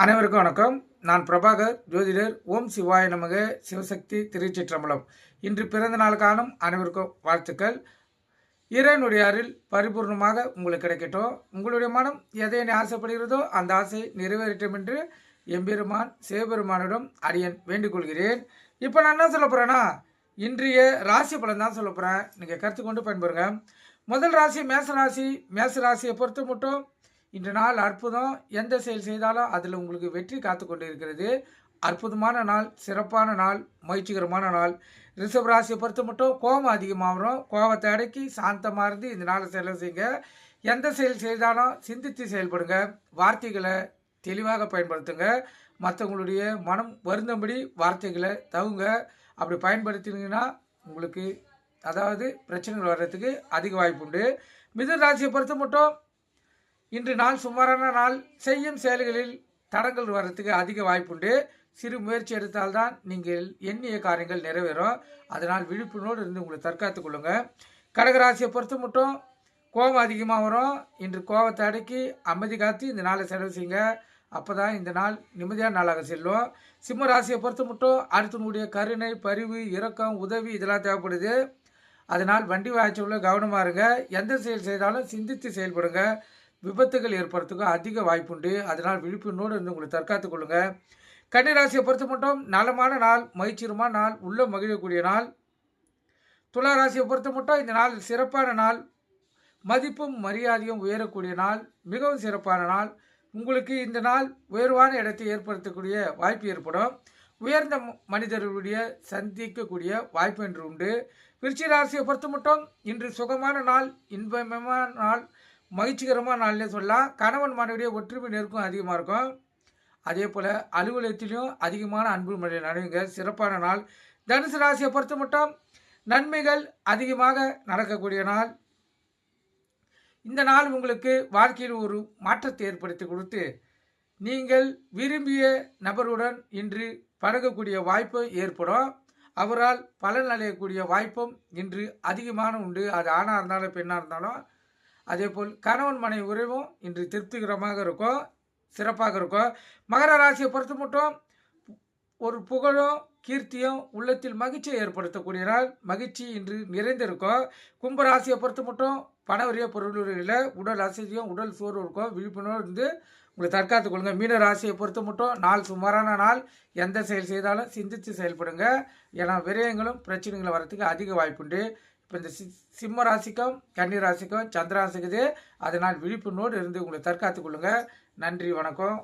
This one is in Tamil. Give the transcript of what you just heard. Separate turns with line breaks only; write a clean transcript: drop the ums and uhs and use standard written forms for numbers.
அனைவருக்கும் வணக்கம். நான் பிரபாகர், ஜோதிடர். ஓம் சிவாய நமக. சிவசக்தி திருச்சிற்றம்பலம். இன்று பிறந்த நாள் காணும் அனைவருக்கும் வாழ்த்துக்கள். இறைவனுடைய அருள் பரிபூர்ணமாக உங்களுக்கு கிடைக்கட்டும். உங்களுடைய மனம் எதை ஆசைப்படுகிறதோ அந்த ஆசை நிறைவேறட்டும் என்று எம்பெருமான் சிவபெருமானிடம் அடியன் வேண்டிக் கொள்கிறேன். இப்போ நான் என்ன சொல்ல போகிறேன்னா, இன்றைய ராசி பலன் தான் சொல்ல போகிறேன். நீங்கள் கருத்து கொண்டு பயன்பெறுங்க. முதல் ராசி மேசராசி. மேசராசியை பொறுத்த மட்டும் இன்று நாள் அற்புதம். எந்த செயல் செய்தாலும் அதில் உங்களுக்கு வெற்றி காத்து கொண்டு இருக்கிறது. அற்புதமான நாள், சிறப்பான நாள், மகிழ்ச்சிகரமான நாள். ரிஷபராசியை பொறுத்த மட்டும் கோபம் அதிகமாகிறோம். கோபத்தை அடக்கி சாந்தமாக இருந்து இந்த நாளை செலவு செய்யுங்க. எந்த செயல் செய்தாலும் சிந்தித்து செயல்படுங்க. வார்த்தைகளை தெளிவாக பயன்படுத்துங்க. மற்றவங்களுடைய மனம் வருந்தபடி வார்த்தைகளை தவுங்க. அப்படி பயன்படுத்தினீங்கன்னா உங்களுக்கு பிரச்சனைகள் வர்றதுக்கு அதிக வாய்ப்பு உண்டு. மிதுன ராசியை பொறுத்த மட்டும் இன்று நாள் சுமாரான நாள். செய்யும் செயல்களில் தடங்கள் வர்றதுக்கு அதிக வாய்ப்புண்டு. சிறு முயற்சி எடுத்தால்தான் நீங்கள் எண்ணிய காரியங்கள் நிறைவேறும். அதனால் விழிப்புணர்வோடு இருந்து உங்களை தற்காத்துக் கொள்ளுங்க. கடகராசியை பொறுத்த மட்டும் கோபம் அதிகமாக வரும். இன்று கோபத்தை அடக்கி அமைதி காத்து இந்த நாளை செலவு செய்யுங்க. அப்போ தான் இந்த நாள் நிம்மதியான நாளாக செல்லும். சிம்ம ராசியை பொறுத்த மட்டும் அடுத்தனுடைய கருணை, பரிவு, இரக்கம், உதவி இதெல்லாம் தேவைப்படுது. அதனால் வண்டி வாய்ச்சல கவனமாக இருங்க. எந்த செயல் செய்தாலும் சிந்தித்து செயல்படுங்க. விபத்துகள் ஏற்படுறதுக்கு அதிக வாய்ப்புண்டு. அதனால் விழிப்புணர்வோடு இருந்து உங்களை தற்காத்துக் கொள்ளுங்க. கன்னிராசியை பொறுத்த மட்டும் நலமான நாள், மகிழ்ச்சிகரமான நாள், உள்ள மகிழக்கூடிய நாள். துலா ராசியை பொறுத்த மட்டும் இந்த நாள் சிறப்பான நாள். மதிப்பும் மரியாதையும் உயரக்கூடிய நாள், மிகவும் சிறப்பான நாள். உங்களுக்கு இந்த நாள் உயர்வான இடத்தை ஏற்படுத்தக்கூடிய வாய்ப்பு ஏற்படும். உயர்ந்த மனிதர்களுடைய சந்திக்கக்கூடிய வாய்ப்பு என்று உண்டு. விருச்சிக ராசியை பொறுத்த மட்டும் இன்று சுகமான நாள், இன்பமான நாள், மகிழ்ச்சிகரமான நாள்னே சொல்லலாம். கணவன் மனைவிடைய ஒற்றுமை நெருக்கம் அதிகமாக இருக்கும். அதே போல் அலுவலகத்திலையும் அதிகமான அன்பு மொழி நடைங்க. சிறப்பான நாள். தனுசு ராசியை பொறுத்த மட்டும் நன்மைகள் அதிகமாக நடக்கக்கூடிய நாள். இந்த நாள் உங்களுக்கு வாழ்க்கையில் ஒரு மாற்றத்தை ஏற்படுத்தி கொடுத்து நீங்கள் விரும்பிய நபருடன் இன்று பழகக்கூடிய வாய்ப்பு ஏற்படும். அவரால் பலன் அடையக்கூடிய வாய்ப்பும் இன்று அதிகமான உண்டு. அது ஆணாக இருந்தாலும் பெண்ணாக இருந்தாலும். அதே போல் கணவன் மனைவி உறவும் இன்று திருப்திகரமாக இருக்கும், சிறப்பாக இருக்கும். மகர ராசியை பொறுத்த மட்டும் ஒரு புகழும் கீர்த்தியும் உள்ளத்தில் மகிழ்ச்சியை ஏற்படுத்தக்கூடிய நாள். மகிழ்ச்சி இன்று நிறைந்திருக்கும். கும்பராசியை பொறுத்த மட்டும் பணவரிய பொருளில் உடல் அசதியும் உடல் சோர்வு இருக்கும். விழிப்புணர்வு இருந்து உங்களை தற்காத்துக் கொள்ளுங்க. மீன ராசியை பொறுத்த மட்டும் நாள் சுமாரான நாள். எந்த செயல் செய்தாலும் சிந்தித்து செயல்படுங்க. ஏன்னா விரயங்களும் பிரச்சனைகளும் வரத்துக்கு அதிக வாய்ப்புண்டு. இப்போ இந்த சிம்ம ராசிக்கும் கன்னி ராசிக்கும் சந்திராசிக்குது. அதனால் விழிப்புணர்வோடு இருந்து உங்களை தற்காத்துக் கொள்ளுங்க. நன்றி, வணக்கம்.